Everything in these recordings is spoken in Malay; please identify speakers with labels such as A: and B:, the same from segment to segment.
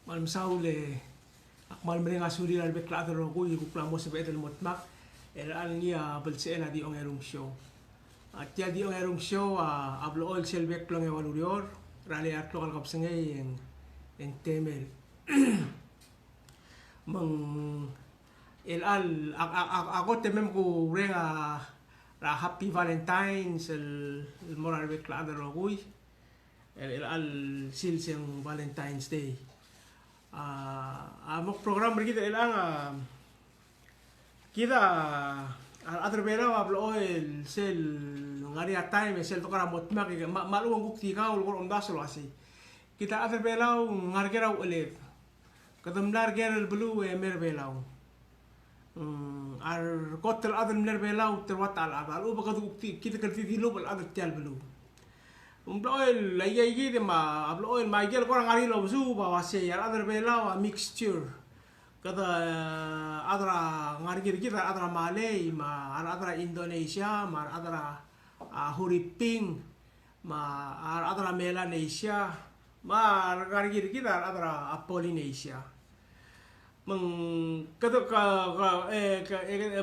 A: Malam saule akmal meringa suri la bekla adro ko ikukla mo sa betel motmak al niya balsena di ong erung show at ya di ong erung show ablo all sel bek plong e walurior rali at lokal kapsengay en temel mang ako temem ko renga ra happy valentines el moral bekla adro ko al sil sing Valentine's Day. Amok program kita ilang kita other bela ablo oil sel ngari time sel to kara motmak malu bukti ka ul korom daslo asi kita other bela ngargera ulet kadamlar gerel blue e mer bela ar kotel other mer bela terwat al u bakad bukti kita kerti di lob al other tial blue oil lagi de ma ablo oil ma gel korang ari lo su ba wase ya other bela mixture kata adra ngari kita adra Malay ma adra Indonesia ma adra Huriping ma adra Melanesia ma ngari kita adra Polynesia meng kata ka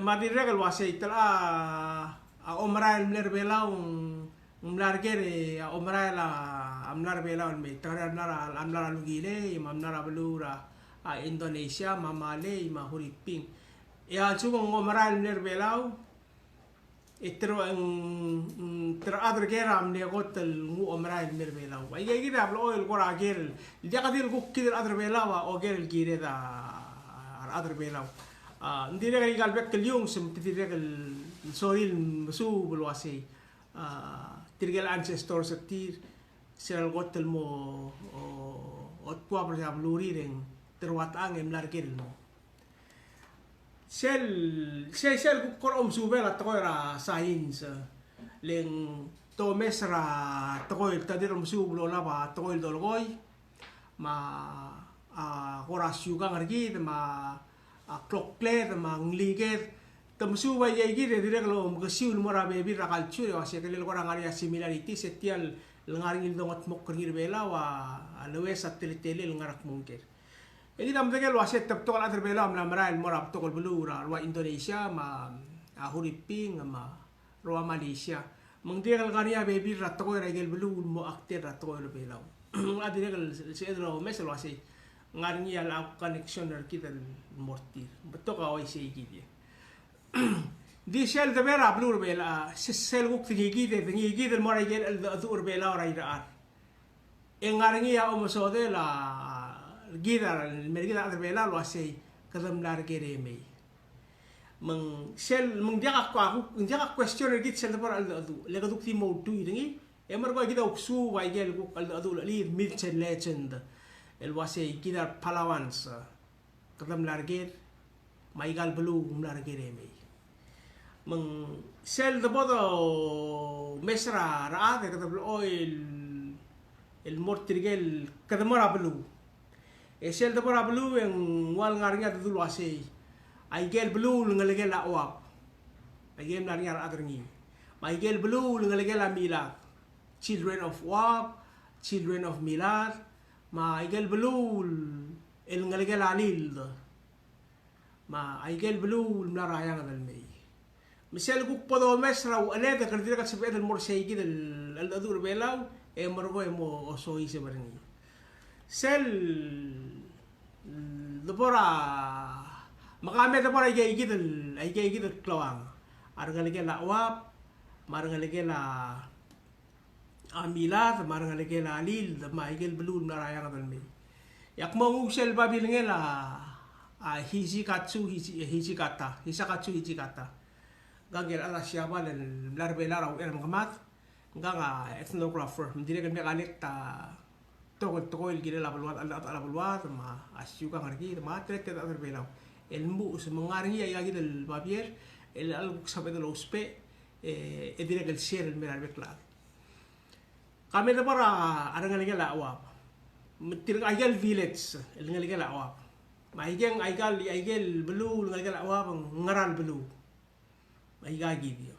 A: madira kal wase itala omral mler bela umlar kere omra la amlar bela me tara amlar lugile mamnara belura Indonesia ma Malay ma Huriping ya chugo omra mler bela itro ter adr gera amne gotel ngu omra mler bela ay gira ablo oil gora gel dia kadir ku kidir adr bela wa o gel gire da adr bela ndire gal galbek kelyung sem tidire gal soril su bulwasi tirgal ancestor sa tir sel gotel mo ot kwa per sa bluri ring terwat ang largel mo sel korom subela to ra science leng to mesra to tadir mo sublo la ba to dolgoy ma kora syuga ngargi ma kloklet ma ngliget tamsu ba yagi de dire lo mgasiu mora bebi ra culture wa se kelel korang ari similarity setial lengaring indongot mok krir bela wa alwe satelitele ngarak mungkir jadi tam tegel wa set tap tokal adr bela amla maral mora tokal belura wa Indonesia ma Huriping ma ro Malaysia mengdir ngaria bebi ra tokal ra gel belu mo akter ra tokal bela adire kel se edro mesel wa se ngaring ya la connection der kita mortir betok wa se gidi di sel de bera blur bela sel guk tingi de mora gel al dur bela ora ira engaringi ya omoso de la gidar mergida de bela lo asei kadam lar gere me meng sel meng dia ka question git sel de bora al adu le gaduk ti mo tu iringi emar ko gida uksu wa gel guk al adu li milchen legend el wasei gidar Palawans kadam lar ger maigal belu lar gere me meng sel de bodo mesra raat kata oil el mortirgel kata mora belu sel de mora belu yang wal ngaringa dulu ase ai gel belu ngelegel awap ai gel ngaringa adrengi mai gel belu ngelegel milad children of wap children of milad ma ai gel belu el ngelegel alil ma ai gel belu narayang dal mei misal ku podo mesra u aleda kardira kat sebet el morsei gid el adur belau e morgo e mo osoi se barni sel dobora makame dobora gay gid ay gay gid klawang argalege la wap margalege la amilat margalege la alil ma igel belun narayang dal me yak mo sel babil ngela hisakatsu hijikata gagel ala siapa dan lar bela raw el ngamat nga ethnographer mendire kan mekanik ta tokol gile la balwat ala balwat ma asyuka ngargi ma tret ta bela el mu semengargi ya gidel babier el al sabe de los pe e dire que el share el meral bekla kami de para ada ngalege la awap metir agel village el ngalege la awap ma igeng agel belu ngalege la awap ngaral belu ay gagi dia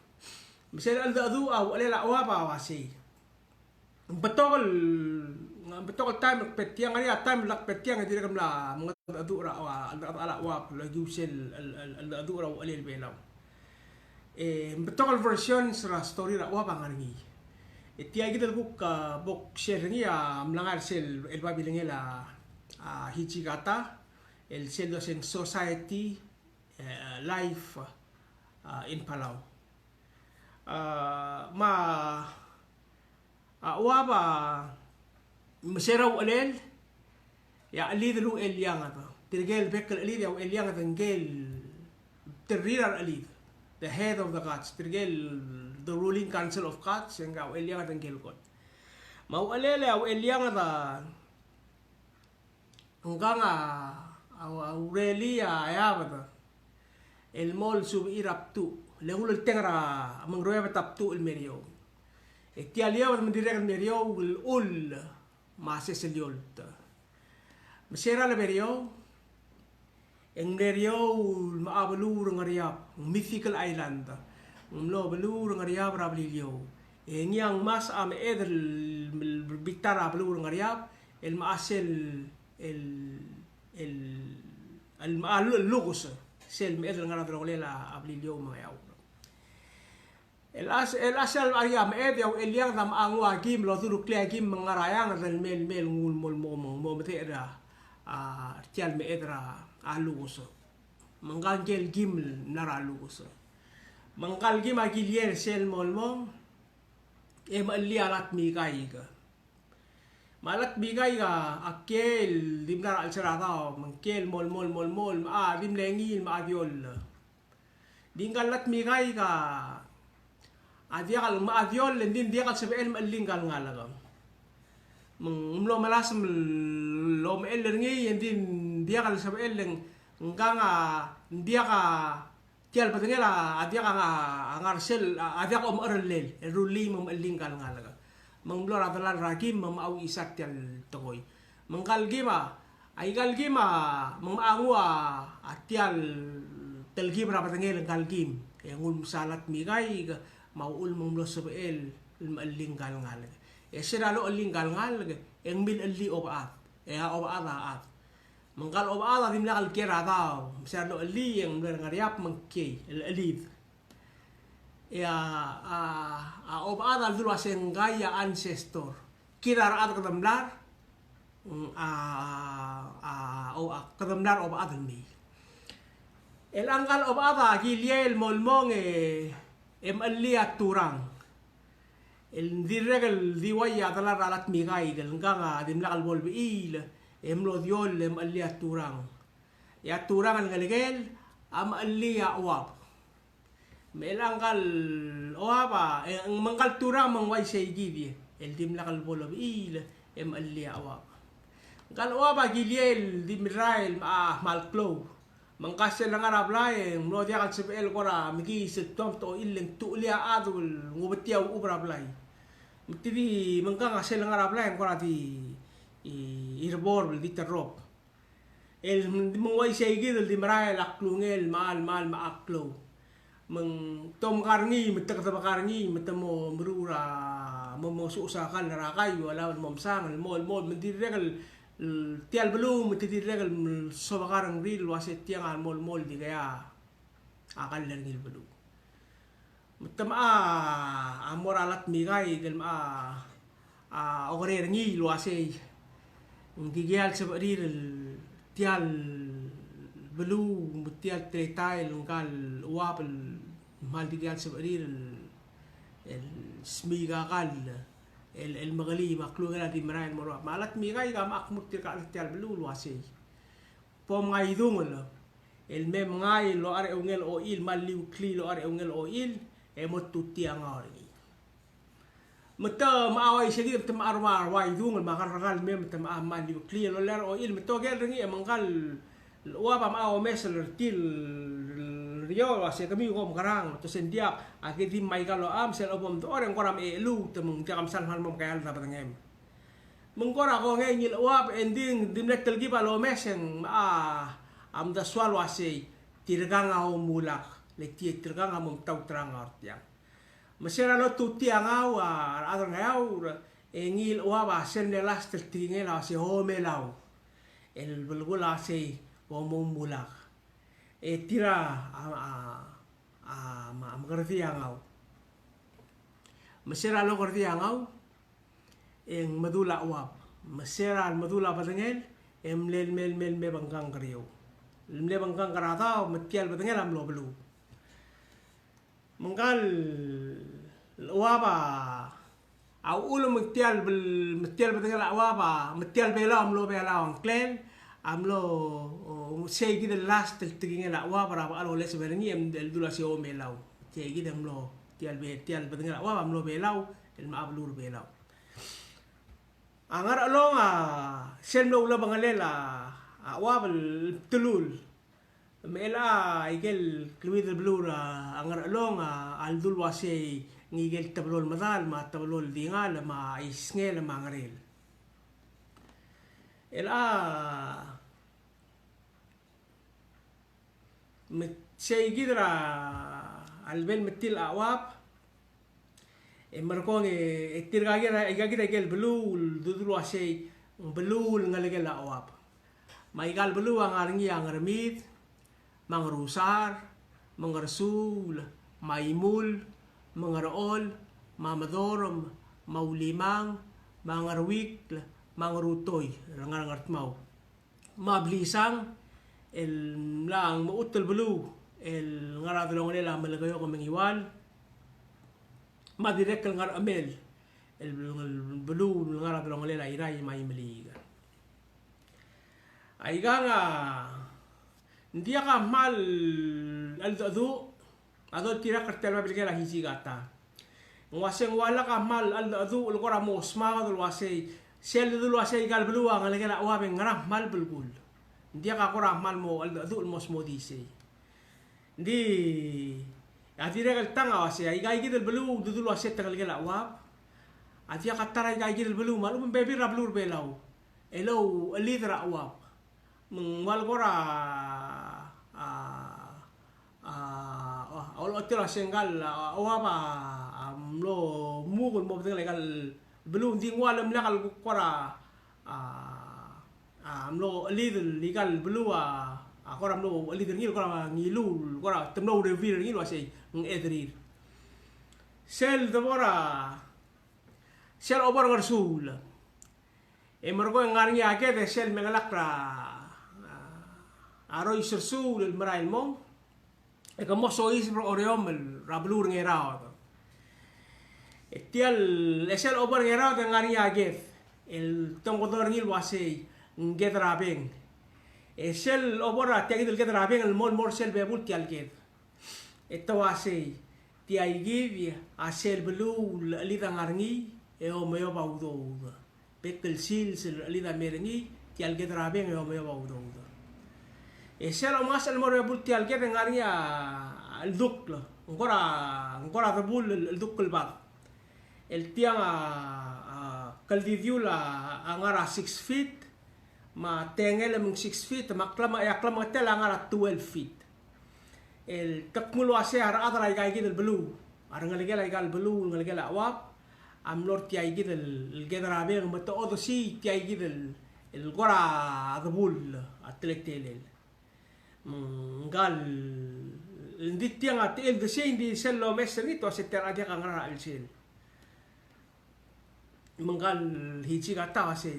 A: misal al adu aw ala awapa wasi betol betul time petiang ari time lak petiang di dalam la mga adura wa ala wa la usel al adura wa alil belaw betul version sa story ra wa bangarngi tiya gidal buk share ngi mlangar sel el babilingi la Hijikata el Celos in Society life in Palau ma waba مسيرو قليل يا قليل له اليانغا ترجال بك القليل او اليانغا تنجال ترير القليل the head of the gods ترجال the ruling council of gods yang او اليانغا تنجال god ما هو قليل او اليانغا دا nganga او ريليا يا بدا المول سوب يرابتو لهول التنغرا من رويه بتابتو المريو التياليا من ديرك المريو والقول ما سيسليولت مسيرا لبريو ان بريو ما بلور ngariap mythical island mlo belur ngariap rablilio en yang mas am edel bitara belur ngariap el maasel el mal lugos sel medel ngara drolela ablilio mayaw el asal ariam yaw el yang dam angwa gim lo tulu kle gim mengarayang dal mel ngul mo metera tial me edra aluso mangangel gim nara aluso mangal gim agilier sel molmo ali alat mi kaiga malat bigay ga akel dimnar al sarata mangkel mol dim lengil ma aviol dingalat mi kaiga adiakal ma aviol din diakal sebel malingal ngalaga mlo malas lo mel ngi din diakal sebel nganga diaka tial patengela adiaka ngarsel adiaka erlel ruli malingal ngalaga mangblor adalan ragim mau isak tial tokoy mangkal gima aigal gima mangangwa atial telgim rapatengel kalgim yang salat migai mau mangblor sebel malingal ngal siralo alingal ngal yang bil ali obat obat at mangkal obat dim nakal kira tao siralo ali yang ngariap mangke alid ya obada dulu aseng gaya ancestor kira raat kedemlar kedemlar obada mi el angkal obada giliel molmong elia turang el dirregal diwaya dalar alat migay del nganga dimlakal bolbil emlo diol elia turang ya turang al galigel elia wab melangkal oaba ang mangkal turang mangway say gidi el dimlakal bolbil elia wab gal oaba giliel dimrael malklo mangkasel lang arablay mo dia kal sebel kora migi setom to ileng tulia adul ngobetiaw ubrablay mtidi mangka ngasel lang arablay kora di irbor di terop el mangway say gidi dimrael aklungel mal maaklo meng tom karngi metak karngi metemo merura memosusakan rakai wala momsang mol mendiregal tial belum mendiregal sobakarang ril waset tiang mol di kaya akal langil belum metem amoralat migai del ogrer ngi luase ngigial sebarir tial belum tial tretai lungkal uap mal digal sebarir el smiga kal el magali maklu ngala di marain moro malat migai ga makmut tial belum luase pom ngai dungol el mem ngai lo are ungel oil maliu kli lo are ungel oil emot tutiang ori meta maawai segi meta arwar wai dungol makar ragal mem meta maliu kli lo ler oil meta gel ringi emangkal uapa mau mesel til rio ase kami ko karang to sendiak ake di mai kalo am sel obom to orang koram elu temung tiakam salman mom kayal dapat ngem mengkora ko ngil uap ending dimlet telgi balo meseng am da swal ase tirgang au mulak le tirgang am tau terang artiang mesera lo tu tiang au adar ngau ngil waba sen de las tel tinge la se home lau el bulgula se womumulak tira ma ngerti angau mesera lo ngerti angau eng madula wab mesera madula batengel lel mel me bangkang kriyo le bangkang karata metial batengel am lo belu mengkal waba au ulo metial batengel waba metial bela am lo bela ang klen am lo sei gida last tel tinge la waba ra alo le sebenarnya em del dula se o melau sei gida am lo tial batengel waba am lo belau el ma ablur belau angar along sen lo la bangalela wabal tulul mela igel kluid blur angar along aldul wase ngigel tablol madal ma tablol dingal ma isngel ma ngarel sei gidra albel metil awab markong tirgagira gel belul dudul wase belul ngalegel awab maigal belu angarngi angarmit mangrusar mangarsul maimul mangarol mamadorom maulimang mangarwik mangarutoy rangarngat mau mablisang el lang mautul belu el ngaradlong lela malagayo ko mengiwal madirek ngar amel el belu ngaradlong lela iray may maliga aiganga ndia ka mal adu tira kartel ma bilgela hiji gata ngwase ngwala ka mal adu ulgora mosma dul wase sel dul wase gal belua ngalegela wabe ngarah mal bulgul ndia ka kora mal mo adu mosmo dise ndi atira kal tanga wase aigai gidel belu dul wase tangalegela wab atia katara aigai gidel belu malu bebi rablur belau elo lidra wab mengwal gora olo tira sengal waba amlo mugul mo betul legal belum tingwal mlakal gora amlo legal belua gora amlo leader ngil gora ngilul gora temno revir ngil wase ngedrir sel debora sel obor ngarsul emergo ngarngi ake de sel mengalakra aroy sersul el marail mong e como sois pro oriom el rablur ngerao etial esel over ngerao de ngari agef el tongodor ngil wase ngedrabeng esel over atiagi del gedrabeng el mol sel bebul tial get eto wase tiaigi asel belu lida ngarngi e o meyo baudo pekel sils lida merengi tial gedrabeng e o meyo baudo eselo mas el mor bebul tial get ngari al duk ngora bebul el duk el bab el tiang kaldidiula angara 6 feet ma tengel mung 6 feet maklama tel angara 12 feet el takmulu ase ara adra igai gidel belu ara ngalegela igal belu ngalegela awap am lor tiai gidel el gedra be mata odo si tiai gidel el gora adbul atletelel ngal ndit tiang atel de sein di sello mesrito se teradia kangara el sel menggal hiji kata wase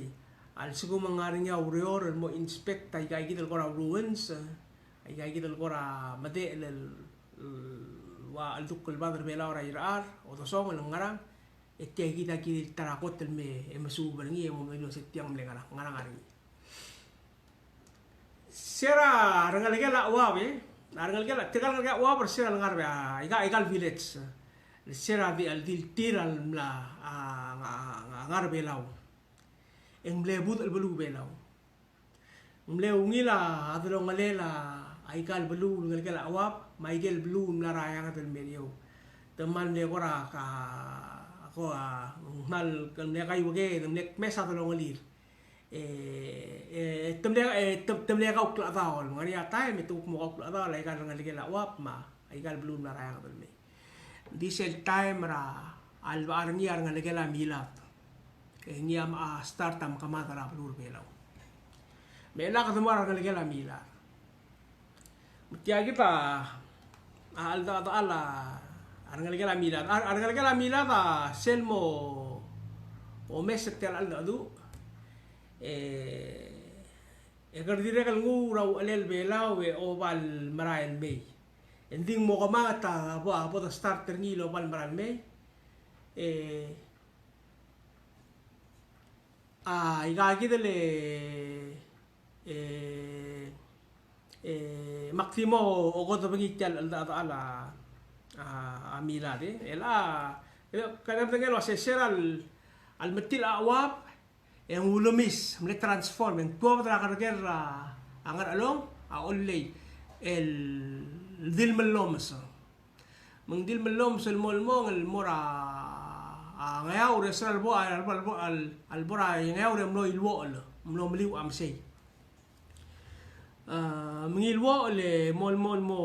A: al sugu mangarinya urior mo inspect ay kay gidel gora ruins ay kay gidel gora made el wa al dukul badr bela ora irar o to song el ngarang ete kita ki tarakot el me masu berngi mo melo setiang mlengara ngarang ari sera rangalegela wawe rangalegela tegal nga wa bersera ngarbe igal village sera di al dil tiral mla ngarbe law emblebut al belu belau mleungila adlo ngalela aikal belu ngalegela awap maigel belu mlaraya ngatel medio teman de gora ka ako mal kan ne kay wage nek mesa to ngalir temle ka ukla daol ngari atay metu mo ukla daol aikal ngalegela awap ma aikal belu mlaraya ngatel me diesel time ra albarngi ar ngalegela milat. Sera rangalegela wawe rangalegela tegal nga wawe bersera ngarbe igal village rangalegela tegal nga wa bersera ngarbe igal village sera di al dil tiral mla ngarbe law emblebut al belu belau mleungila adlo ngalela aikal belu ngalegela awap maigel belu mlaraya ngatel medio diesel time ra albarngi ar ngalegela milat. ngiyam start am kamata ra pelur belaw mela ka tumara ka ligala mila mutia kita alda ala arngaligala mila ta selmo o mes tel alda du kardire kal ngurau alel belaw o bal marael bay ending mo kamata bo ta starter ngilo bal marael bay igagi dele Maximo o goto bengitel ala amila de ela kadang tengelo seseral al metil awap yang ulumis mle transform en tuwa tra kargera angar along a only el dil meloms meng dil meloms el molmong el mora ngayaw resal bo al bora ngayaw re mlo ilwo mlo mliw am sei mengilwo le mol mo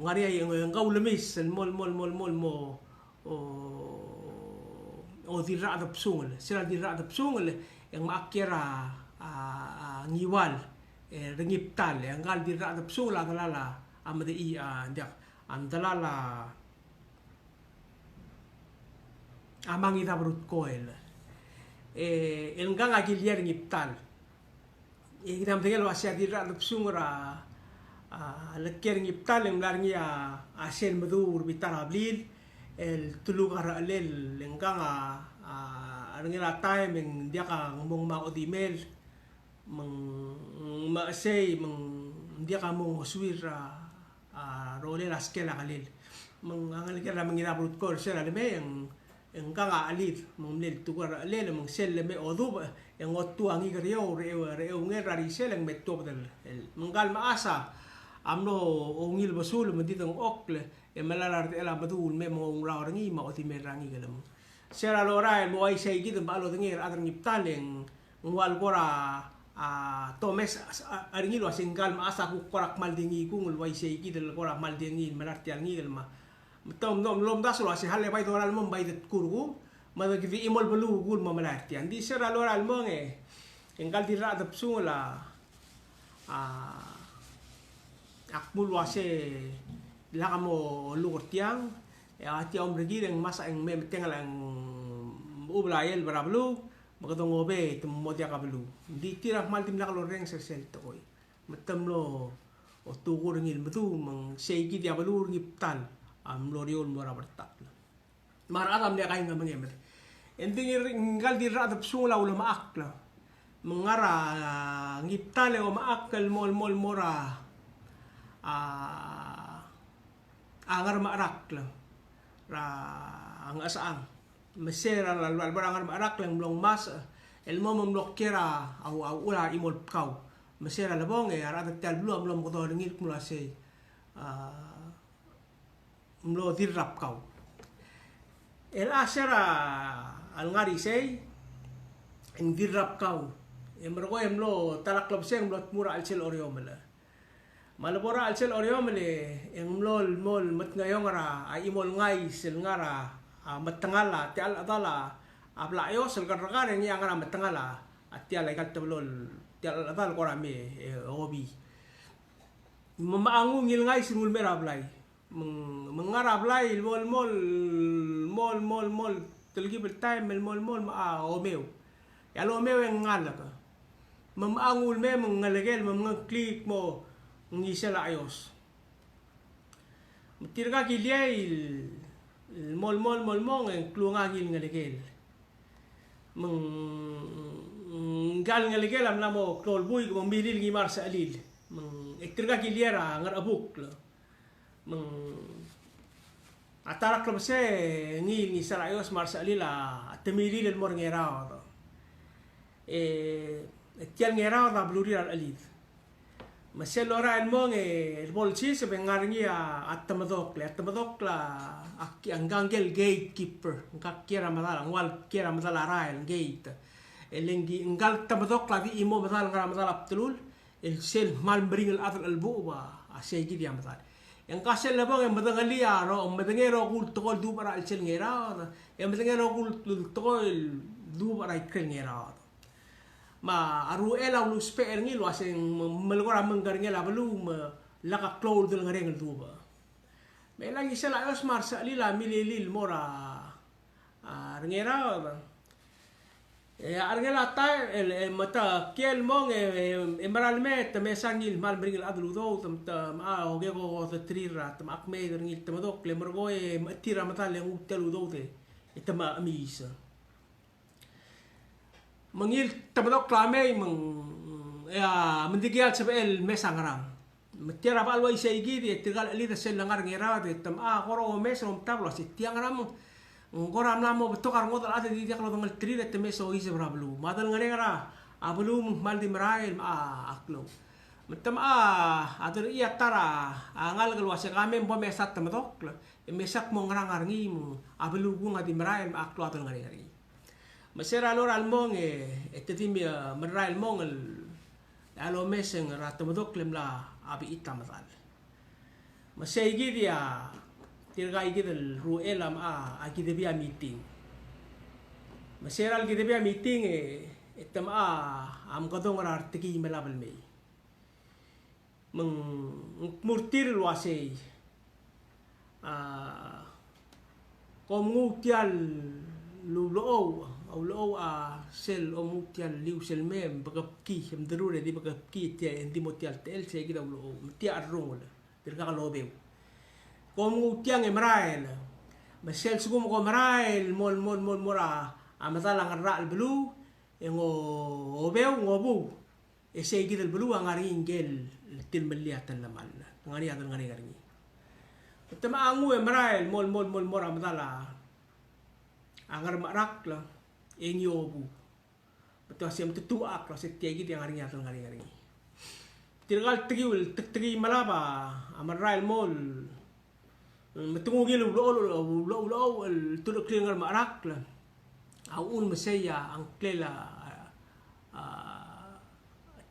A: ngari yang ngau lemis el mol mo o dira da psungel sila dira da psungel yang makira ngiwal rengiptal yang gal dira da psungel adalala amade I dia andalala amang ita brut koel el nganga gilier ngiptal kita mengel wasia dira da psungra lekker ngiptal yang larngia asen medur bitara blil el tulugar alel lengkanga arngela time yang dia ka ngomong ma odimel meng ma sei meng dia ka mong suira role la skela kalil meng angal kera mengira brut kor sera le yang kanga alit meng lel tugar alel meng sel le odu yang otu angi keryo reo ngera risel yang metop del menggal maasa amno ongil basul meditong okle emalar ela badul me mo nglaw rangi ma oti merangi galam sera lora mo ai sei gitu balo ngir adar ngiptaleng ngwal kora tomes aringi lo singgal maasa ku korak maldingi ku ngul wai sei gitu korak maldingi malartial ngil ma tom lom das lo si halle bai doral mom bai det kurgu ma gi imol belu gul ma malartian di sera lora mo enggal dira da psula akmul wase lakamo lugur tiang ati om regi yang masa yang mem tengal yang ublael barablu magatong obe temo dia kablu di tira mal tim lakalo reng sel toy metem lo o tugur ngil betu mang seigi dia balur ngiptal am loriol mora bertak mar adam dia kain ngameng emet ending ngal di radap sula ulam akla mengara ngiptal o maakal mol mora angar marak lang ra ang asaang mesera la barangar marak lang blong mas el momom blokkera au ula imol kau mesera la bong ara tel blom blom ko to ngit mula se mlo dirap kau el asera al ngari sei en dirap kau emro emlo talak lob seng blot mura al sel oriomela malabora al sel oriomele yang mol mat ngayong ra ay imol ngay sel ngara matangala ti al adala ablayo sel karkar yang ngara matangala at ti al ikat tablol ti al adal korame obi mamaangung il ngay simul merablay mengara blay mol telgi bertime mol ma omeo ya lo omeo yang ngalaka mamaangul me mengalagel mengklik mo ngisa la ayos tirga kiliay mol mong en klunga gil ngalegel gal ngalegel am namo klol buy ko bilil ngimar sa alil tirga kiliera ngar abuk la atarak lo se ngil ngisa la ayos mar sa alila temilil el mor ngeraw tial ngeraw na bluri al alid masel ora el mong el bolsi se bengarngi at tamadok la ang gangel gatekeeper ngakira madala ngwal kira madala rail gate elengi ngal tamadok la di imo madala ngara madala aptulul el sel mal bring el atal el buwa asegi dia madala yang kasel la bang madangali aro madangero kul tokol du para el sel ngera yang madangero kul tokol duba rai krengera ma aru ela lu speer ngil waseng melgora menggarngela belum laka cloud del ngareng duba me lagi sela os marsa lila mililil mora rengera argela ta mata kiel mong emeral met me sangil mal bringil adlu do tam oge go the trira tam akme ngil tam do klemorgo tira mata le utelu do te itama amisa mengil tam do klame meng mendigial sebel mesangrang metira ba alwa isai gidi tigal ali da sel ngar ngera de tam koro mesom tablo si tiang ram ngoram lamo betokar ngodal ate di dia kalau tengel tri de meso ise brablu madal ngare ngara ablu mal di merail aklo metam adur iya tara ngal galwa se kame mbo mesat tamatok mesak mo ngarang arngi mo ablu bunga di merail aklo atul ngare ngare mesera lor almong eteti mi merail mong alo meseng ratamatok lemla abi itamatal mesegi dia tirgai gidel ru elam agide bia meeting maseral gide bia meeting etam am kadong artiki melabel me meng murtir luase komutial lulo au lo sel omutial liu sel mem bagapki mderure di bagapki tie endimotial tel se gida lo tia arrong tirga lo beu Komu tiang emrael, mesel sugum ko emrael mol mora amatala ngarra al belu ngo obeu ngobu ese gidel belu angari ingel til meliat lamal ngari adan ngari ngari tama angu emrael mol mora amatala angar marak la engyobu betul siam tutuak la setia gid yang ngari adan ngari ngari tirgal tegi malaba amrael mol Matungu gilu lo tudok klingar marak la aun masaya ang klela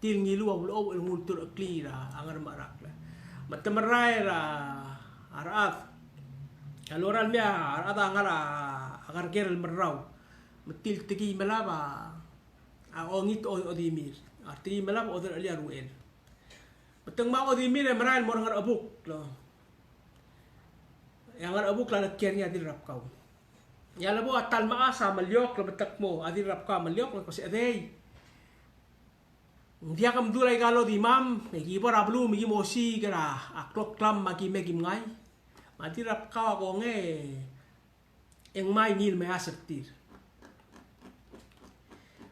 A: til ngilu lo ngul tudok klira angar marak la matamarai ra arat aloral mia arat angara agar gerel merau matil tegi malaba ongit odimir arti malaba odar alia ruel matang ma odimir marai mo ngar abuk lo yang ada abuk la kernya adir rap kau ya labo atal maasa maliok la betak mo adir rap ka maliok la kasi adei dia kam dulai galo di mam megi bora blu megi mosi gara aklok klam magi megi ngai adir rap ka ko nge eng mai ngil me asaktir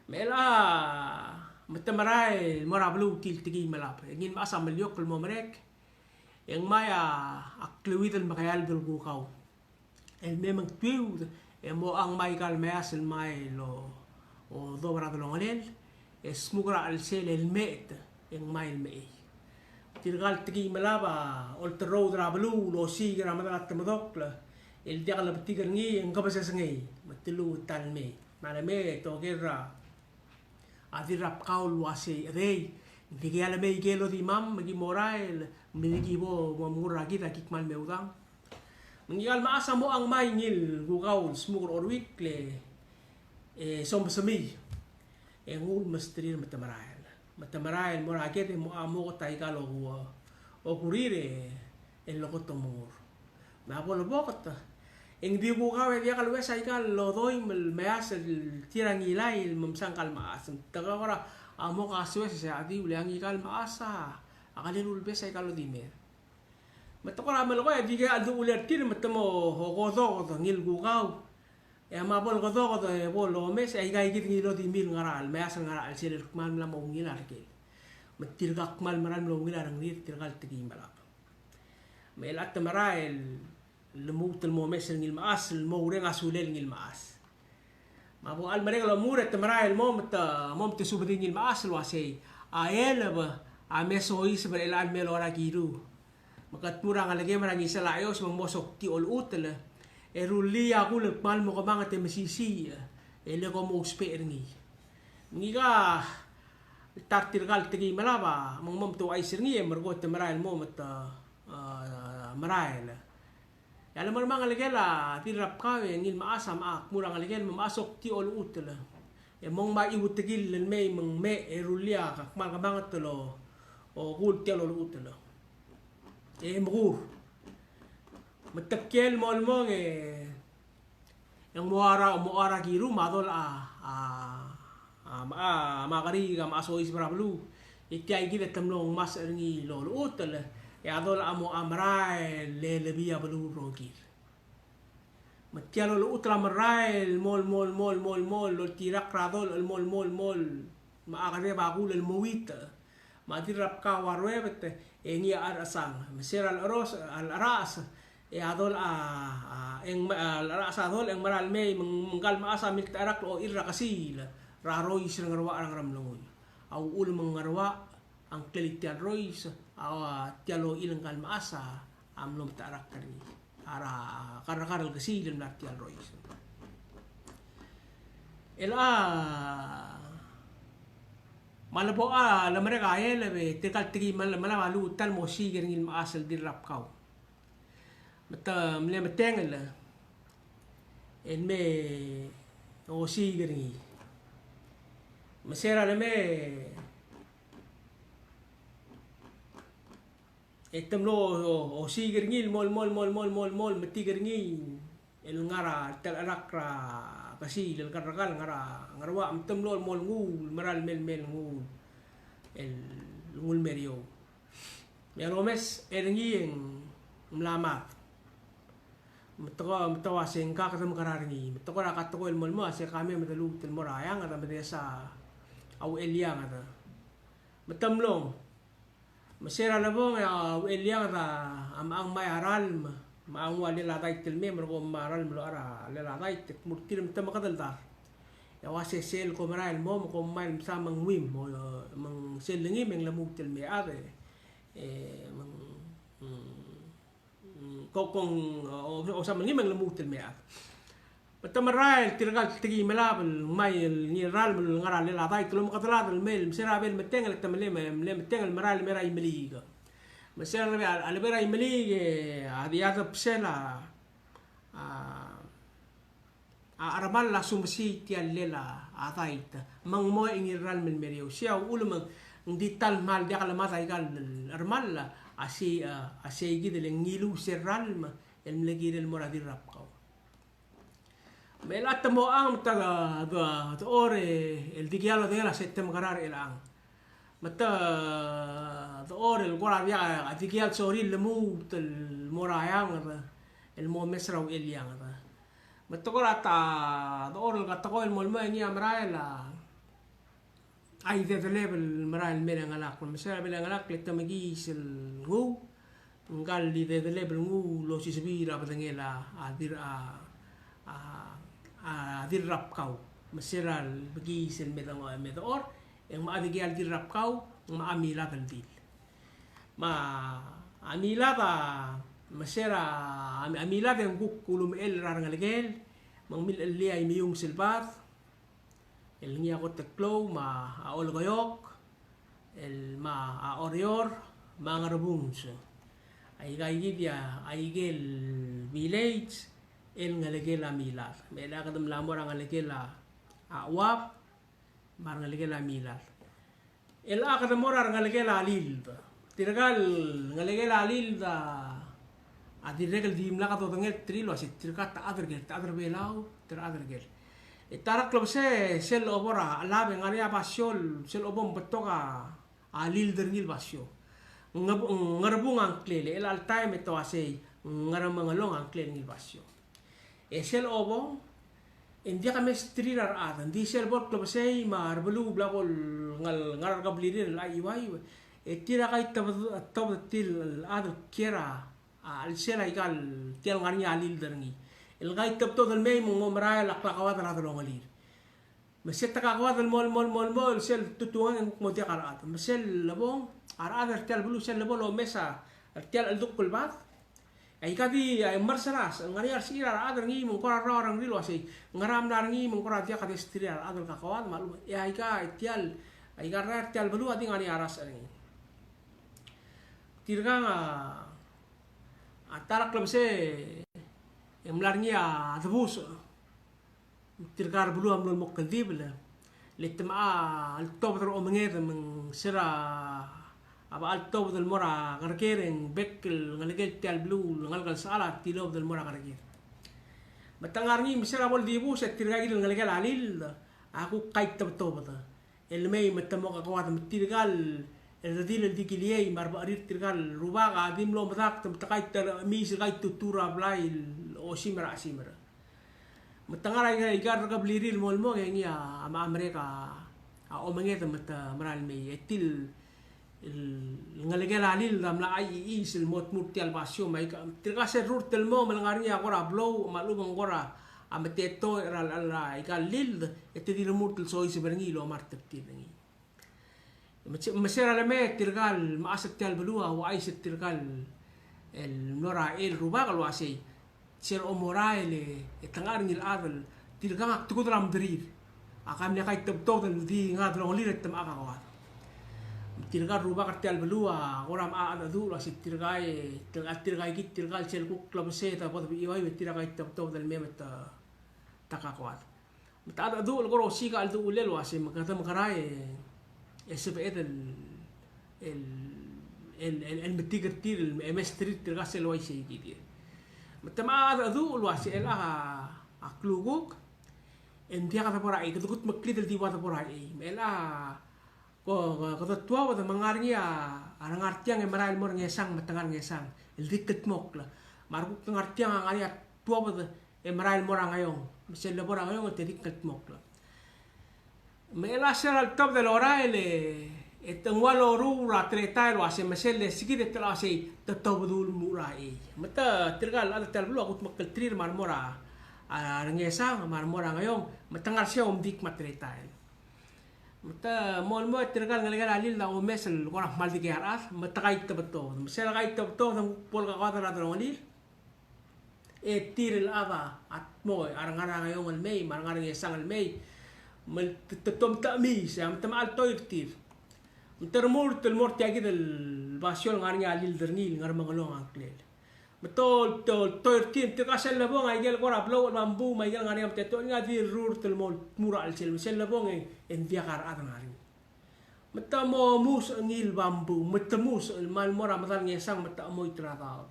A: mela metamarai mora blu til tigi melap ngin maasa maliok mo merek yang maya akluidan makayal dul kau memang tuiu mo ang may kalmeas el may lo o dobra lo ngalel smugra al sel el met yang may el mei tirgal tigi malaba ol terro dra blu lo sigra madalat madokla el dia la betigar ngi yang kabasa ngi matilu tal me mana me to gerra adirap kau luase rei Digi ala me gelo di mam magi morael megi bo mamura kita kikmal meudang mengial maasa mo ang may ngil gugaw smur orwik le som semi ngul mastri matamarael mora kete mo amo tay kalo o kurire en lokot mur na po lo bokot eng di gugaw dia kalau wesa ikal lo doy meas tirang ilai memsangkal maas taga ora amo kaswe sa ati ulang ikal maasa akalin ulbes ay kalo dimer matokora melo ko di ga adu uler tir matamo hogodo ko ngil gugaw mapol godo ko bolo mes ay gay git ngilo di mil ngaral meas ngaral sel man la mo ngil arkel matir gak mal maran lo ngil arang nit tirgal tigi malak melat tamarael lemut mo mes ngil maas mo ureng asulel ngil maas Mabu al mereka lo muret temerail mom te subadin il maas lo ase ael ba amesoi sebar elan melo ora kiru makat pura ngalage marangi salayos mosok ti ol utel eruli aku le mal mo kamang te mesisi ele ko mo sper ngi ga tartir gal tegi malaba mom to ai sirngi mergo temerail mom merail ya lemar mangalegela tirap kawe ngil maasam ak murang alegel mamasok ti ol utela mong ma iwutigil len may mong me erulia ka mangamangat tolo o gul tialo lo utelo mgur matakkel mol mong yang muara giru madol magari ga masois brablu ikai gile tamlong mas ringi lo utele adol amo amrai le lebia belu rogir matialo lo utra marai mol lo tirak radol mol maagare bagul el muwita madirap ka warwebete engi arasang mesera al ras adol al ras adol ang maral may menggal maasa miktarak lo irra kasil raroy sir ngarwa ang ramlongoy au ul mangarwa ang kelitian rois tialo ilang kal maasa amlom tarak kani ara karal kasil na tial rois malabo la mereka lebe tekal tigi malalu tal mosi geringil maasal dirap kau mata mle metengel me osi geringi mesera leme etem lo osi geringil mol meti geringi el ngara tel arakra kasi el karakal ngarwa amtem lo mol ngul maral mel ngul el ngul merio ya romes eringi yang mlamat mtawa sengka katam kararni mtawa rakatko el mol mo ase kami metalu tel morayang ata medesa au eliang ata metamlong mesera labong au eliang ata amang may aral maang wali latay tilme mergo maral mlo ara latay tek murtir mta makadalta ya wase sel ko maral mo ko mal sa mangwim mo mang sel lingi meng lamug tilme ate mang kokong o sa mangi meng lamug tilme at patamaral tiragal tigi malabel may ni ral mlo ngara latay tulum makadala mel mesera bel metengel tamle metengel maral meray meliga Mesela alibera imeli adiata psela aramal la sumsi tialela ataita mangmo ingiral men merio sia ulum dital mal dia kala mata igal armal asi gidel ngilu serral ma el legir el moradi rapqaw melat mo ang taga ore el digialo de la settem garar el ang mata or el gora ya atikial soril lemu tel morayang el mo mesrau eliang mata gora ta or el gatako el molma ni amraela ai de level marael melangalak mesra melangalak letamagi sel ngu ngal di de level ngu lo si sebira patengela adir rap kau mesra bagi sel medor yang maadigial dirap kau maamila kaldil amila ba masera amila yang kulum el rangalgel mangmil elia imiyong silbat el ngia ko teklo ma aolgoyok el ma aorior mangarbuns ay gaigi dia aigel village el ngalgel amila mela kadam lamor ngalgel awap marngalige la milal el akada morar ngalige la lil tiragal ngalige la lil da adirregal dimla ka totanget trilo asit tirkat adar belau adar tarak club sel obora labe ngania pasol sel obom betoka alil derngil basyo ngarbung angklele el al time to ase ngaramangalong angklele ngil basyo sel obong India kami strirar atan di sel bot club sei mar belu blakol ngar gablirin la iwai tira kai tab til adu kera al sela igal tial ngarnya alil derni el gai tab to del mei mo mara la klakawat na do ngalir meset takawat del mol sel tutuan mo dia karat mesel labong ara tial belu sel labong lo mesa tial al dukul bat ay kadi ay marsaras ngari arsira adar ngi mong kora orang dilo asi ngaram dar ngi mong kora dia kadi stria adar kakawat malu ya ay ka tial ay garra tial belu ati ngani aras ngi tirga atarak lebse emlar ngi a debus tirgar belu amlon mokal dibla litma altob o menged meng sira aba altob del mora ngarkering bekkel ngaligel tial blue ngalgal sala tilob del mora ngarkir matangarni misera bol dibu sa tirgagil ngaligel alil aku kait tob el mei matamo ka kwat tirgal el dil el dikiliei marba arir tirgal rubaga adim lo matak takait mis gait tutura blai o simra matangara igar ka bliril molmo ngia ama mereka o menged mata maral mei etil ngaligel alil dam la ai is el mot mutial basio mai tirga se rur tel mo melangarni agora blow malu ngora ameteto ala igal lil etidil mutul soi sebengi lo martep tingi mesera le me tirgal maasat tel belua wa ai tirgal el nora el rubaga lo asei ser omoraile etangarni el adel tirga tukudram drir akam ne kai tep to di ngadro liret tem akawa tirga ruba kartel belua oram ada du la tirgai git tirgal sel ku klub seta pot bi wai tirga tep to del memeta takakwat mata ada du goro sika al du lelo ase makata makarai esbet el metiger tir el mestrit tirga sel wai sei gitu mata ma ada du lo ase ela akluguk endia kata porai ketukut maklit di wata porai mela ko tua wata mangarnya arang artiang emaral mor ngesang matangar ngesang el diket mokla marku ngartiang angania tua wata emaral mor angayong misel labor angayong te diket mokla mela seral top de lora ele etengwalo ru la treta lo ase mesel le sikit etla ase tetobdul murai mata tirgal ada telblu akut makkel trir marmora arangesa marmora ngayong matangar sia dik matretal mata mol mo tirgal ngalegal alil da mesel kora maldi geras matakai tabto mesel kai tabto ng pol ka kadra drongli tiril ava at mo arangara ngayong al may marangara ngesang al may mal tetom tamis am tamal toir tir termur tiagi del basyon ngarnya alil dernil ngar mangalong anklel betul toir tir kasel labong ay gel kora blow bambu may gel ngariam teto nga di rur telmol mura al sel labong en diakar at ngari mata mo mus ngil bambu matamus mal mora matal ngesang mata mo itrata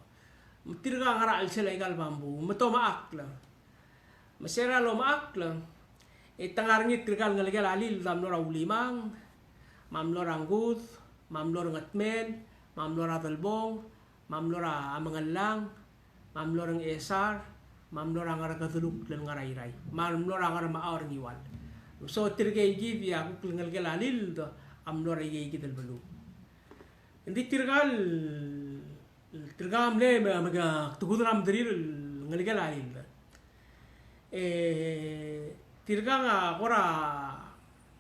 A: tirga ngara al sel igal bambu mato maakla masera lo maakla tangarni tirgal ngalegal alil dam nora ulimang mamlor anggut, mamlor ngatmen, mamlor atalbong, mamlor amangalang, mamlor ang esar, mamlor ang aragatluk dan ngarairay, mamlor ang aramaor ngiwal. So tirgay gidi ako ngalgal alil do amlor ay gidal balu. Hindi tirgam le maga tugudram drir ngalgal alil. Tirgang kora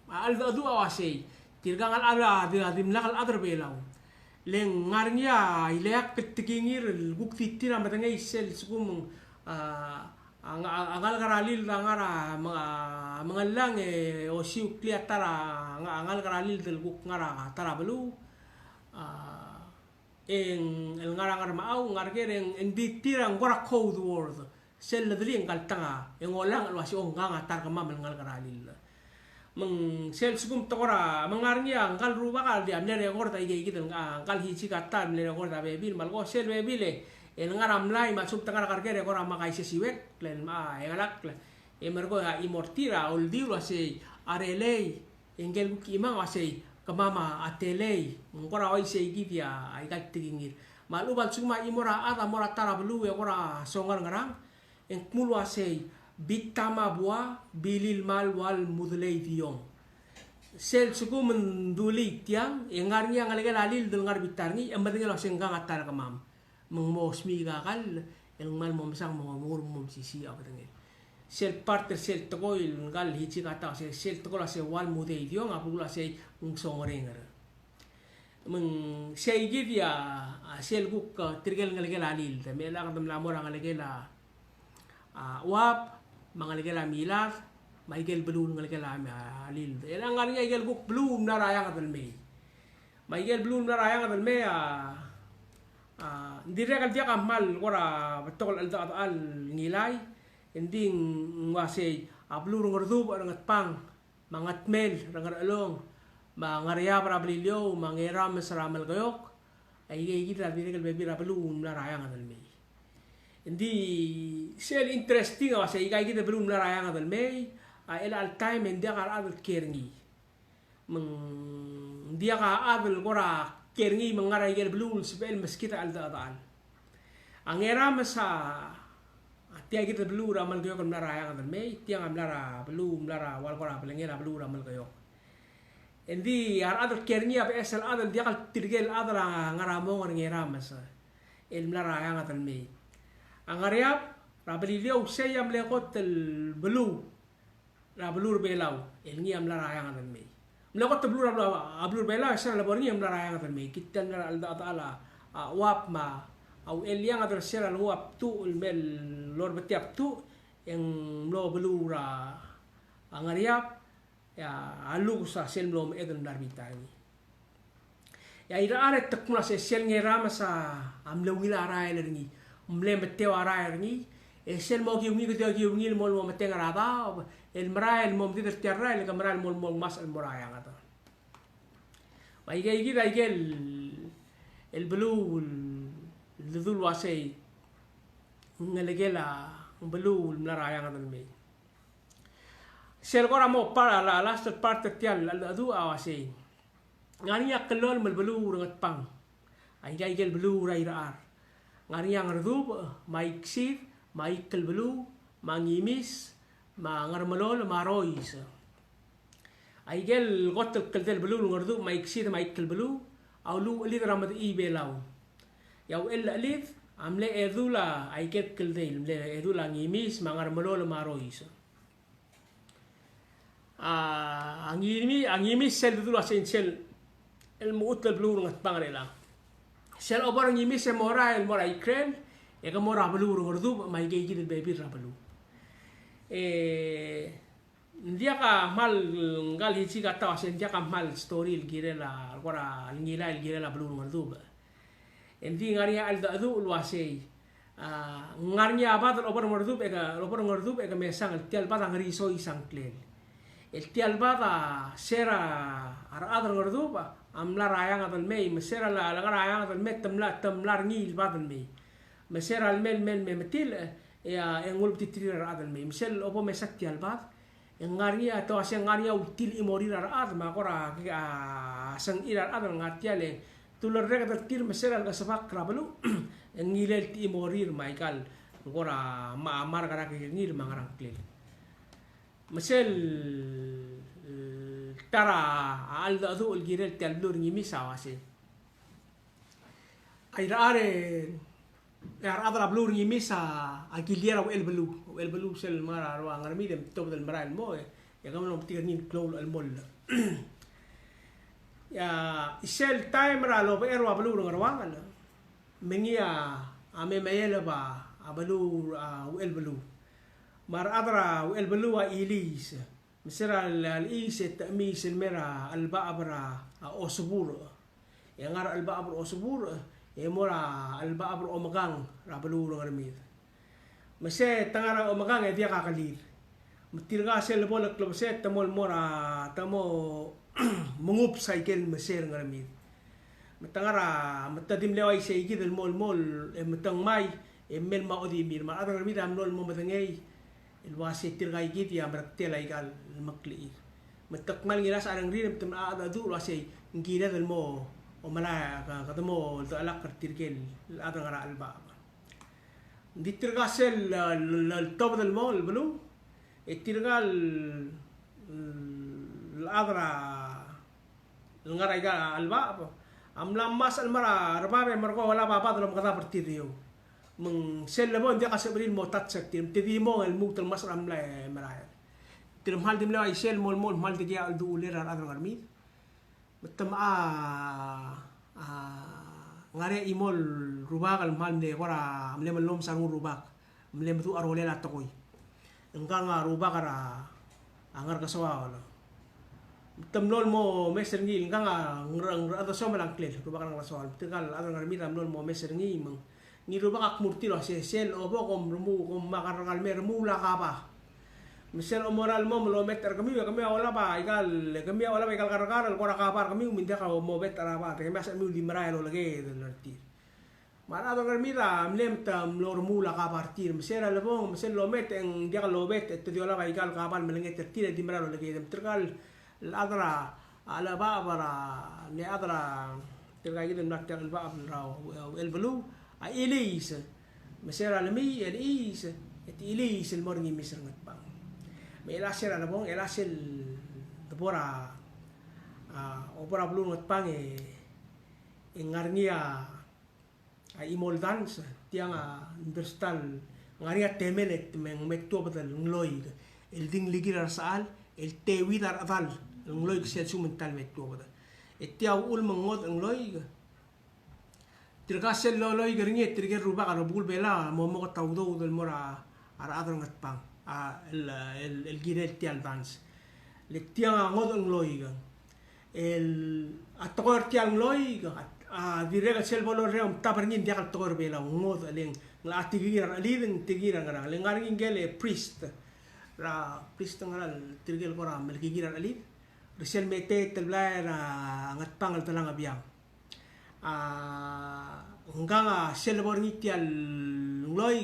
A: aldo awasay tirgang ala dimlakal adar belaw leng ngarnya ileak ketikingir bukti tira matangay sel sugum angal karalil ngara mga lang o siu kliatara angal karalil del buk ngara tara belu el ngara maaw ngarger en ditirang gora code word sel ladri ang kaltanga en olang alwasi nganga tar kamam ngal karalil meng sel sugum tokora mangarnya angkal ruba kal dia mlere gorta ige gitu angkal hici kata mlere gorta bebil malgo sel bebile el ngaram lai masuk tengah kargere kora makai sesiwet len ma engalak emergo ha imortira ol diu ase arelei engel buki mang ase kamama atelei ngora oi se gidia ai kat tingir malu bal suma imora ada mora tara belu e kora songar ngarang en mulu ase bitama bua bilil mal wal mudlei diong sel suku menduli tiang engarnya ngalegal alil dengar bitarni embatnya lo senggang atar kamam mengmosmi gakal yang mal momsang mongomur mom sisi apa tengel sel parter sel tokoil ngal hici kata sel tokola se wal mudlei diong apula se songorengara meng sei dia sel guk tirgel ngalegal alil tamela kadam lamor ngalegal wap mangaligala milas maigel belum ngaligala alil elang ngarinya igel buk belum narayang atal mei maigel belum narayang atal mei ndire kan dia kamal ora betul al ngilai ending ngase ablur ngordu ngat pang mangat mel rangar along mangaria para brilio mangeram seramal gayok ay kita binigil bebi rapelu larayang adal may hindi sel interesting wa say kay kita belum larayang adal may el al time hindi ka adal kerngi dia ka adal gora kerngi mangaray gel belum spell meskita al daan ang era sa tiang kita belum ramal gayok larayang adal may tiang amlara belum lara wal gora pelengera belum ramal gayok hindi ar adal kerngi ab esel adal dia kal tirgel adal ngaramo ngera mas el larayang adal may ang ariap rabelilio seyam lekot el belu rabelur belaw el ngi am larayang adal may melokot belu rabelur belaw sa laborni am larayang adal may kitan al taala wap ma au el yang adal sera wap tu el mel lor betiap tu yang lo belu ra ang ariap ya alu sa sel blom eden darbitani ya ira are tekuna se sel ngera masa am lawila rai lerni mlem beteu arai ni esel mo giungi ko giungi mol mo meteng rata el mrael mo mti terra el kamral mol mol mas el moraya ngata bai gei gi dai gel el blue el dul wasei ngelegela blue mlaraya ngata me sel gora mo para la last part tial adu awasei ngani akelol mel blue ngat pang ai gei gel blue rai rar ngari yang redu maiksir maikel belu mangimis mangarmalol marois aigel gotel keltel belu ngardu maiksir maikel belu aulu li ramad i belau yau el alif amle edula aiket keltel le edula ngimis mangarmalol marois angimis sel dulu sel el muutel belu ngat pangrela sel obarang ini semora el mora Ukraine ya kamu rabelu ngordu mai gei gid bebi rabelu dia ka mal ngal hici kata asen dia ka mal story girela gora ngila girela belu ngordu endi ngaria al dadu luase ngarnya abad obar ngordu ega mesang el tial bada ngari so isang klen el tial bada sera ar adar ngordu amla rayang atal may mesera la rayang atal met temlar ngil badal may mesera al mel metil ya engul titrir atal may mesel opo mesak tial bad ngaria to aseng ngaria util imorir ad ma kora sang irar ad ngatiale tulor rek atal tir mesera al kasafak rabelu ngilel ti imorir maikal kora ma amar kara ngil mangarang klel mesel tara al dadu el girel taldur ngi misawase ay raare ya adra blur ngi misa agiliera el belu sel mara ro ngarmi dem top del maral mo ya gamno tiga ni klol al mol ya isel time ra lo ero blur ngarwangal mengia ame mayela ba abelu el belu mar adra el belu wa ilis mesera al-is tamis el-mera al-ba'abra osubur yang ara al-ba'abra osubur mora al-ba'abra omagang rabelu ngarmid mese tangara omagang dia kakalir matirga sel bolak klobset tamol mora tamo mengup cycle meser ngarmid matangara matadim lewai seigi del mol matang mai mel maodi mir ma ara ngarmid am nol mo matangay الواسي ترغاي جيت يا مرتلا يقال المقلي متقمل جلاس على نريد تم أدو الواسي نجيل هذا المو وملا قدمو الألق تركيل الأدرى على الباب دي ترغاسل الطب المو البلو الترغال الأدرى الغرا يقال على الباب أم لماس المرا ربابي مرقو ولا بابا لهم قضا برتيريو meng sel lebo dia kasih beri motat sektim tedi mo el mutel mas ramle meraya tiram hal dimle ai sel mol mal tiga al du uler ar ngarmi betem ngare imol rubak al mal de ora mle melom sangu rubak mle metu arole la tokoy engkang rubak ara angar kasawa wala betem lol mo meser ngi engkang ngrang atau so melang kle rubak ang kasawa tegal ar ngarmi ram lol mo meser ngi meng ni rubak ak murti lo sel obo kom remu kom makan rangal mer mula ka ba Misal moral mo lo meter kami wala ba ikal karakar ko rakapar kami minta ka mo better apa te mas mi di marai lo lagi del mana to kami ra mlem tam lor mula ka partir misal lebong misal lo met en dia lo bet te diola ba ikal kapan melenget tira di marai lo lagi terkal adra ala ba para ne adra terkal gitu nak ter ba el belu a ilis misal almi el is et ilis el morngi misal ngat bang el hacer alabong el hacer debora opera blue ngot pang ngarnia imol dance tiang interstal ngaria temelet meng metu betal ngloy el ding ligir saal el tewi dar aval ngloy sel sumental metu betal etiaw ul mengot ngloy tirgasel loloy geringet tirger ruba karo bul bela momo tawdo del mora ara adro ngot pang el girel tial dance le tiang ngod ngloy el atokor tiang loy direga sel bolor reum tabarngin dia atokor bela ngod leng la tigira liding tigira ngara le ngaring gele priest la priest ngara tirgel kora mel gigira alid resel mete telbla ngat pangal talang abiang nganga sel borngi tial ngloy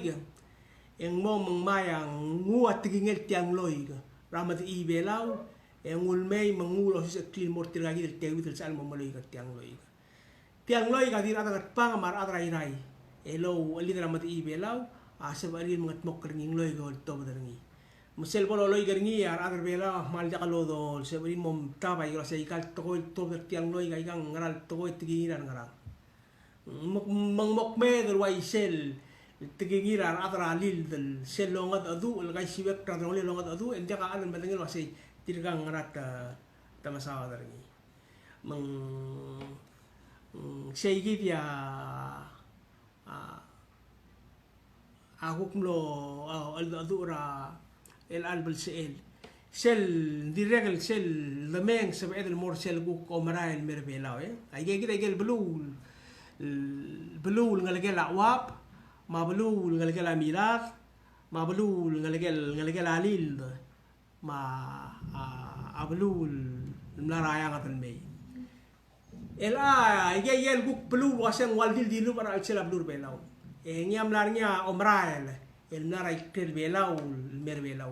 A: yang mo mayang nguat tingel tiang loy ramat i belau yang ulmei mengulo si clean mortir lagi del tewi del sal momoloy tiang loy ka dir adat pang mar adrai rai elo ali ramat i belau asabari mangat mok ring loy go to baderngi musel bolo loy gerngi ar adar belau mal jakalo do sabari mom tabay yo say kal to tiang loy ga igang ngaral to tigiran ngarang mok me del wai sel tigingiran atara lil del selongat adu el gai sibek tradrole longat adu en dia ka anan badengel wasi tirgang ngarat tamasawa darni meng seigi dia hukum al adu ra el albal sel diregel sel lemeng sabed el mor sel gu komara el merbelaw ay gege gel belul ngalgel awap ma belul ngalgel amilat ma belul ngalgel alil ma abelul mlaraya ngatan me ela yel guk belul waseng waldil dilu para sel abdur belaw nyam larnya omrael el narai kel belaw mer belaw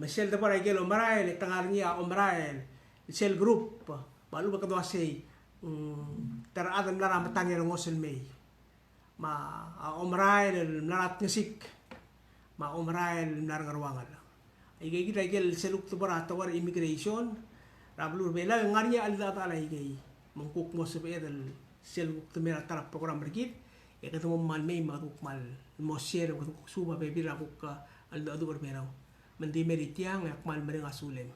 A: mesel de para gel omrael tangarnya omrael sel group balu bakadwa sei teradan lara matangir ngosel me ma omrael narat ngesik ma omrael nar ngarwangal ay kita gel seluk to bara tawar immigration rablur bela ngaria alda ala ay mangkuk mo sa pedal seluk to mera tarap program bergit e ketemu mal may matuk mal mo share ko suba bebira ko alda adu berbera mendi meritiang mal mereng asulem